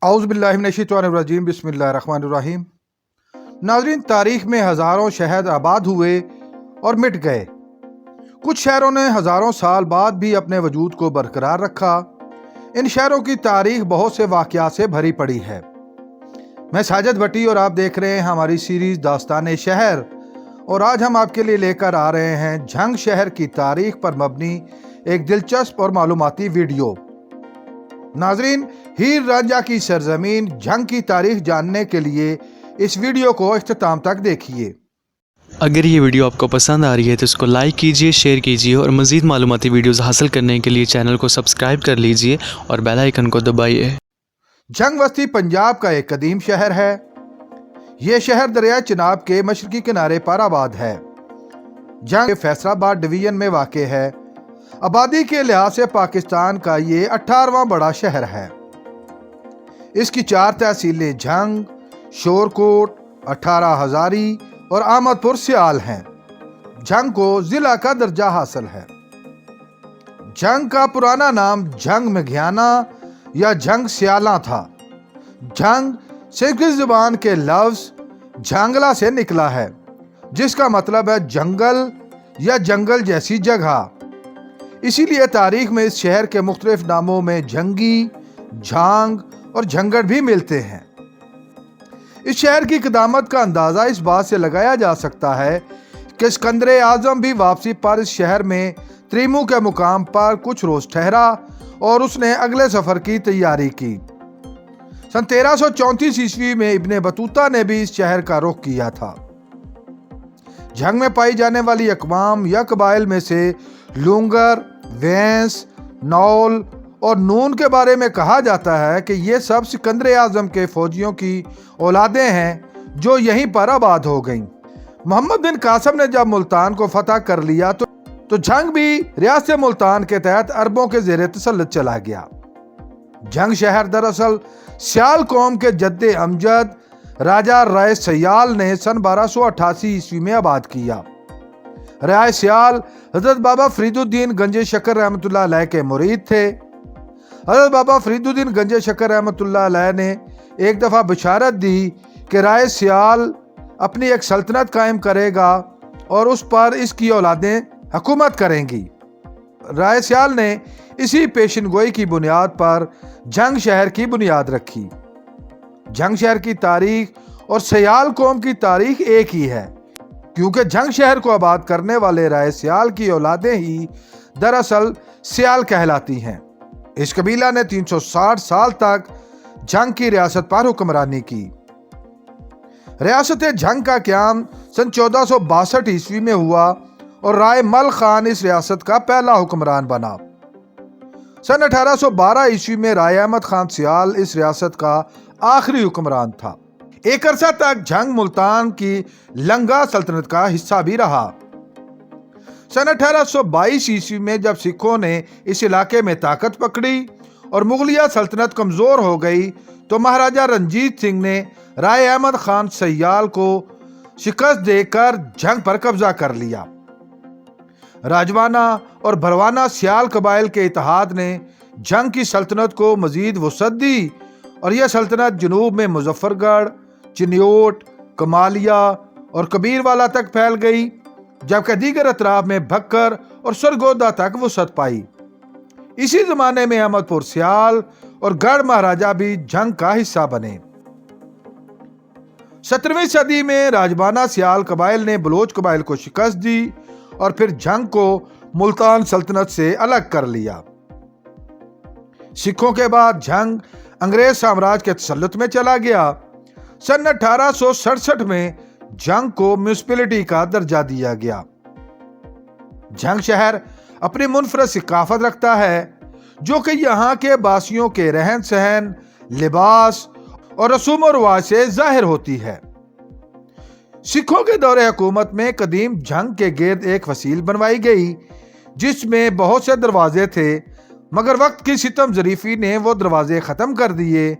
औज़ु बिल्लाहि मिनश्शैतानिर्रजीम बिस्मिल्लाहिर्रहमानिर्रहीम। नाज़रीन, तारीख में हज़ारों शहर आबाद हुए और मिट गए। कुछ शहरों ने हज़ारों साल बाद भी अपने वजूद को बरकरार रखा। इन शहरों की तारीख बहुत से वाक़यात से भरी पड़ी है। मैं साजिद भट्टी और आप देख रहे हैं हमारी सीरीज़ दास्तान शहर, और आज हम आपके लिए लेकर आ रहे हैं झंग शहर की तारीख पर मबनी एक दिलचस्प और मालूमाती वीडियो। नाजरीन, हीर रांझा की सरजमीन झंग की तारीख जानने के लिए इस वीडियो को इख्तिताम तक देखिए। अगर ये वीडियो आपको पसंद आ रही है तो इसको लाइक कीजिए, शेयर कीजिए और मज़ीद मालूमाती वीडियोस हासिल करने के लिए चैनल को सब्सक्राइब कर लीजिए और बेल आइकन को दबाइए। झंग वस्ती पंजाब का एक कदीम शहर है। ये शहर दरिया चिनाब के मशरकी किनारे पर आबाद है। झंग फैसलाबाद डिवीजन में वाक़ है। आबादी के लिहाज से पाकिस्तान का ये 18वां बड़ा शहर है। इसकी 4 तहसीलें झंग, शोरकोट, 18 हज़ारी और अहमदपुर सियाल हैं। झंग को जिला का दर्जा हासिल है। झंग का पुराना नाम झंग मेघियाना या झंग सियाला था। झंग संस्कृत ज़ुबान के लफ्ज़ झांगला से निकला है, जिसका मतलब है जंगल या जंगल जैसी जगह। इसीलिए तारीख में इस शहर के मुख्तलिफ नामों में झंगी, झांग और झंगड़ भी मिलते हैं। इस शहर की क़दामत का अंदाज़ा इस बात से लगाया जा सकता है कि सिकंदर आज़म भी वापसी पर इस शहर में त्रिमू के मुकाम पर कुछ रोज़ ठहरा और उसने अगले सफ़र की तैयारी की। सन 1334 ईस्वी में इब्ने बतूता ने भी इस शहर का रुख किया था। झंग में पाई जाने वाली अकवाम या कबाइल में से लूंगर, वेंस, नौल और नून के बारे में कहा जाता है कि ये सब सिकंदर आज़म के फौजियों की औलादें हैं जो यहीं पर आबाद हो गईं। मोहम्मद बिन कासिम ने जब मुल्तान को फतह कर लिया तो झंग भी रियासत मुल्तान के तहत अरबों के ज़ेरे तसल्लुत चला गया। झंग शहर दरअसल सियाल कौम के जद्दे अमजद राजा राय सयाल ने सन 1288 ईस्वी में आबाद किया। राय सयाल हजरत बाबा फरीदुद्दीन गंजे शक्कर रहमतुल्लाह अलैह के मुरीद थे। हजरत बाबा फरीदुद्दीन गंजे शक्कर रहमतुल्लाह अलैह ने एक दफ़ा बशारत दी कि राय सयाल अपनी एक सल्तनत कायम करेगा और उस पर इसकी औलादें हुकूमत करेंगी। राय सयाल ने इसी पेशन गोई की बुनियाद पर झंग शहर की बुनियाद रखी। झंग शहर की तारीख और सयाल कौम की तारीख एक ही है, क्योंकि झंग शहर को आबाद करने वाले राय सयाल की औलादें ही दरअसल सयाल कहलाती हैं। इस कबीला ने 360 साल तक झंग की रियासत पर हुक्मरानी की। रियासत झंग का क़याम सन 1462 ईस्वी में हुआ और राय मल खान इस रियासत का पहला हुक्मरान बना। सन 1812 ईस्वी में राय अहमद खान सियाल इस रियासत का आखिरी हुक्मरान था। एक अरसा तक झंग मुल्तान की लंगा सल्तनत का हिस्सा भी रहा। सन 1822 ईस्वी में जब सिखों ने इस इलाके में ताकत पकड़ी और मुगलिया सल्तनत कमजोर हो गई तो महाराजा रंजीत सिंह ने राय अहमद खान सयाल को शिकस्त देकर झंग पर कब्जा कर लिया। राजवाना और भरवाना सियाल कबाइल के इत्तेहाद ने झंग की सल्तनत को मजीद वसअत दी और यह सल्तनत जनूब में मुजफ्फरगढ़, चिन्योट, कमालिया और कबीरवाला तक फैल गई, जबकि दीगर अतराफ में भक्कर और सरगोदा तक वसअत पाई। इसी जमाने में अहमदपुर सियाल और गढ़ महाराजा भी झंग का हिस्सा बने। 17वीं सदी में राजवाना सियाल कबाइल ने बलोच कबाइल को शिकस्त दी और फिर झंग को मुल्तान सल्तनत से अलग कर लिया। सिखों के बाद झंग अंग्रेज साम्राज्य के तसल्लुत में चला गया। सन 1867 में झंग को म्यूनिसिपैलिटी का दर्जा दिया गया। झंग शहर अपनी मुनफरद सिकाफत रखता है, जो कि यहाँ के बासियों के रहन सहन, लिबास और रसूम और रिवाज से जाहिर होती है। सिखों के दौरे हुकूमत में कदीम झंग के गिर्द एक फसील बनवाई गई, जिसमें बहुत से दरवाजे थे, मगर वक्त की सितम ज़रीफी ने वो दरवाजे ख़त्म कर दिए।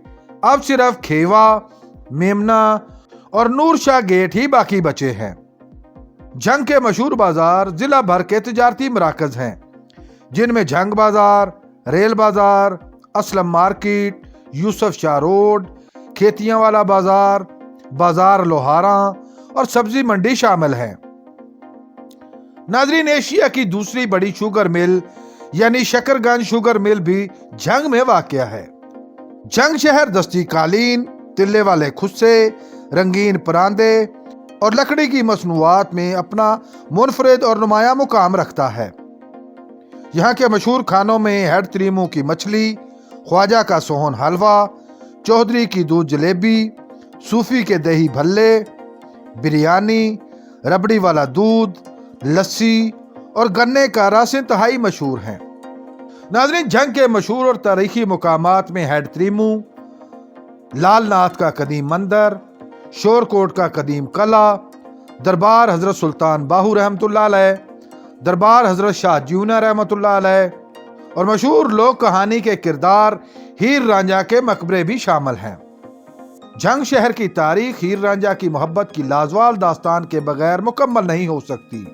अब सिर्फ खेवा, मेमना और नूर शाह गेट ही बाकी बचे हैं। झंग के मशहूर बाजार जिला भर के तिजारती मराकज़ हैं, जिनमें झंग बाजार, रेल बाजार, असलम मार्केट, یوسف شاہ روڈ، کھیتیاں والا بازار، بازار لوہارا اور سبزی منڈی شامل ہیں۔ ناظرین، ایشیا کی دوسری بڑی شوگر مل یعنی شکرگنج شوگر مل بھی جھنگ میں واقع ہے۔ جھنگ شہر دستی قالین، تلے والے کھسے، رنگین پراندے اور لکڑی کی مصنوعات میں اپنا منفرد اور نمایاں مقام رکھتا ہے۔ یہاں کے مشہور کھانوں میں ہیڈ تریمو کی مچھلی، خواجہ کا سوہن حلوہ، چودھری کی دودھ جلیبی، صوفی کے دہی بھلے، بریانی، ربڑی والا دودھ، لسی اور گنے کا رس انتہائی مشہور ہیں۔ ناظرین، جھنگ کے مشہور اور تاریخی مقامات میں ہیڈ تریمو، لال ناتھ کا قدیم مندر، شور کوٹ کا قدیم قلعہ، دربار حضرت سلطان باہو رحمۃ اللہ علیہ، دربار حضرت شاہ جیونا رحمۃ اللہ علیہ اور مشہور لوک کہانی کے کردار ہیر رانجھا کے مقبرے بھی شامل ہیں۔ جھنگ شہر کی تاریخ ہیر رانجھا کی محبت کی لازوال داستان کے بغیر مکمل نہیں ہو سکتی۔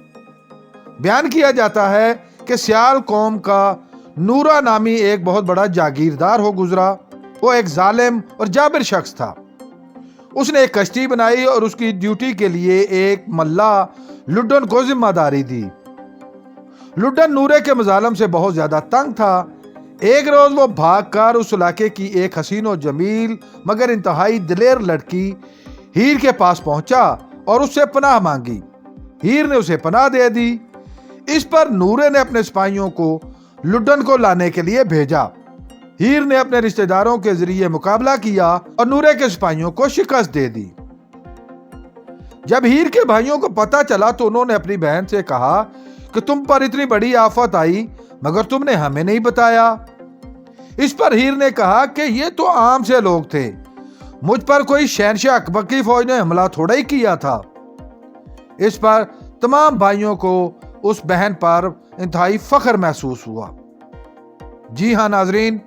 بیان کیا جاتا ہے کہ سیال قوم کا نورا نامی ایک بہت بڑا جاگیردار ہو گزرا۔ وہ ایک ظالم اور جابر شخص تھا۔ اس نے ایک کشتی بنائی اور اس کی ڈیوٹی کے لیے ایک ملاح لڈن کو ذمہ داری دی۔ لڈن نورے کے مظالم سے بہت زیادہ تنگ تھا۔ ایک روز وہ بھاگ کر اس علاقے کی ایک حسین و جمیل مگر انتہائی دلیر لڑکی ہیر کے پاس پہنچا اور اس سے پناہ مانگی۔ ہیر نے اسے پناہ دے دی۔ اس پر نورے نے اپنے سپاہیوں کو لڈن کو لانے کے لیے بھیجا۔ ہیر نے اپنے رشتہ داروں کے ذریعے مقابلہ کیا اور نورے کے سپاہیوں کو شکست دے دی۔ جب ہیر کے بھائیوں کو پتہ چلا تو انہوں نے اپنی بہن سے کہا کہ تم پر اتنی بڑی آفت آئی مگر تم نے ہمیں نہیں بتایا۔ اس پر ہیر نے کہا کہ یہ تو عام سے لوگ تھے، مجھ پر کوئی شہنشاہ اکبر کی فوج نے حملہ تھوڑا ہی کیا تھا۔ اس پر تمام بھائیوں کو اس بہن پر انتہائی فخر محسوس ہوا۔ جی ہاں ناظرین،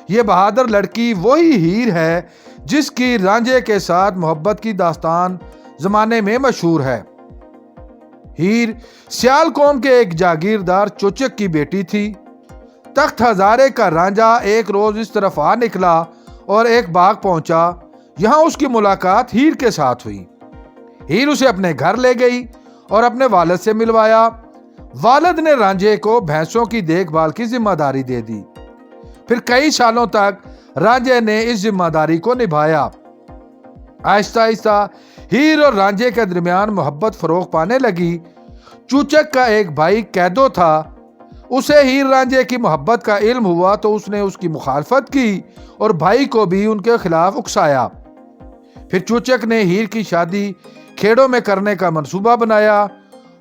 یہ بہادر لڑکی وہی ہیر ہے جس کی رانجھے کے ساتھ محبت کی داستان زمانے میں مشہور ہے۔ ہیر سیال قوم کے ایک جاگیردار چوچک کی بیٹی تھی۔ تخت ہزارے کا رانجھا ایک روز اس طرف آ نکلا اور ایک باغ پہنچا۔ یہاں اس کی ملاقات ہیر کے ساتھ ہوئی۔ ہیر اسے اپنے گھر لے گئی اور اپنے والد سے ملوایا۔ والد نے رانجھے کو بھینسوں کی دیکھ بھال کی ذمہ داری دے دی۔ پھر کئی سالوں تک رانجھے نے اس ذمہ داری کو نبھایا۔ آہستہ آہستہ ہیر اور رانجھے کے درمیان محبت فروغ پانے لگی۔ چوچک کا ایک بھائی قیدو تھا۔ اسے ہیر رانجھے کی محبت کا علم ہوا تو اس نے اس کی مخالفت کی اور بھائی کو بھی ان کے خلاف اکسایا۔ پھر چوچک نے ہیر کی شادی کھیڑوں میں کرنے کا منصوبہ بنایا۔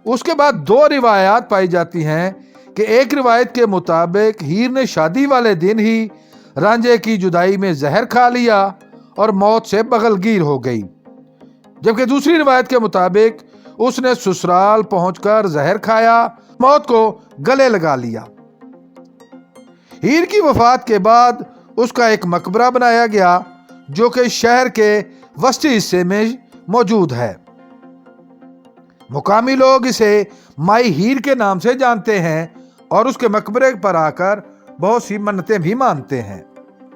اس کے بعد دو روایات پائی جاتی ہیں کہ ایک روایت کے مطابق ہیر نے شادی والے دن ہی رانجھے کی جدائی میں زہر کھا لیا اور موت سے بغلگیر ہو گئی، جبکہ دوسری روایت کے مطابق اس نے سسرال پہنچ کر زہر کھایا، موت کو گلے لگا لیا۔ ہیر کی وفات کے بعد اس کا ایک مقبرہ بنایا گیا جو کہ شہر کے وسطی حصے میں موجود ہے۔ مقامی لوگ اسے مائی ہیر کے نام سے جانتے ہیں اور اس کے مقبرے پر آ کر بہت سی منتیں بھی مانتے ہیں۔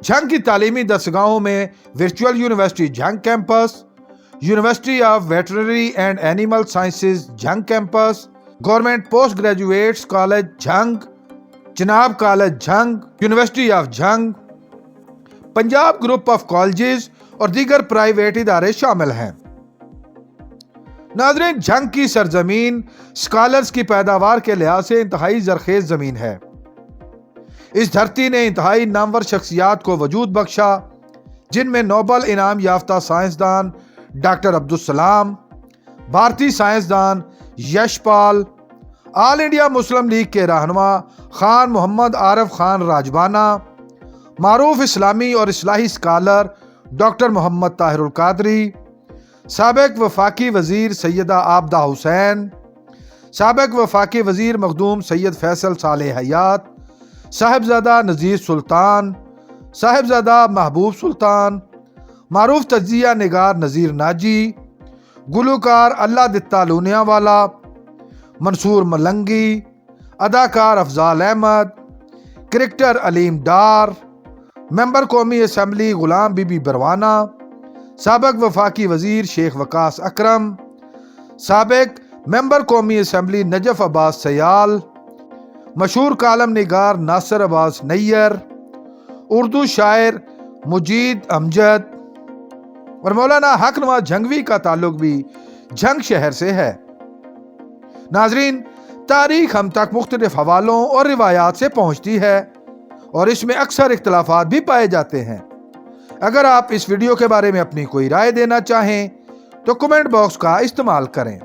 جھنگ کی تعلیمی درسگاہوں میں virtual university Jhang campus, university of veterinary and animal sciences Jhang campus, government post graduates college Jhang, Chenab college Jhang, university of Jhang, Punjab group of colleges اور دیگر پرائیویٹ ادارے شامل ہیں۔ ناظرین، جھنگ کی سرزمین سکالرز کی پیداوار کے لحاظ سے انتہائی زرخیز زمین ہے۔ اس دھرتی نے انتہائی نامور شخصیات کو وجود بخشا، جن میں نوبل انعام یافتہ سائنسدان ڈاکٹر عبدالسلام، بھارتی سائنسدان یش پال، آل انڈیا مسلم لیگ کے رہنما خان محمد عارف خان راجبانہ، معروف اسلامی اور اصلاحی اسکالر ڈاکٹر محمد طاہر القادری، سابق وفاقی وزیر سیدہ عابدہ حسین، سابق وفاقی وزیر مخدوم سید فیصل صالح حیات، صاحبزادہ نذیر سلطان، صاحبزادہ محبوب سلطان، معروف تجزیہ نگار نذیر ناجی، گلوکار اللہ دتا لونیا والا، منصور ملنگی، اداکار افضال احمد، کرکٹر علیم ڈار، मेंबर कौमी असम्बली गुलाम बीबी बरवाना, साबिक वफाकी वजीर शेख वकास अकरम, साबिक मेंबर कौमी असम्बली नजफ अब्बास सयाल, मशहूर कालम निगार नासिर अब्बास नैयर, उर्दू शायर मुजीद अमजद और मौलाना हक नवाज जंगवी का ताल्लुक भी जंग शहर से है। नाजरीन, तारीख हम तक मुख्तलिफ हवालों और रिवायात से पहुंचती है और इसमें अक्सर इख्तलाफात भी पाए जाते हैं। अगर आप इस वीडियो के बारे में अपनी कोई राय देना चाहें तो कमेंट बॉक्स का इस्तेमाल करें।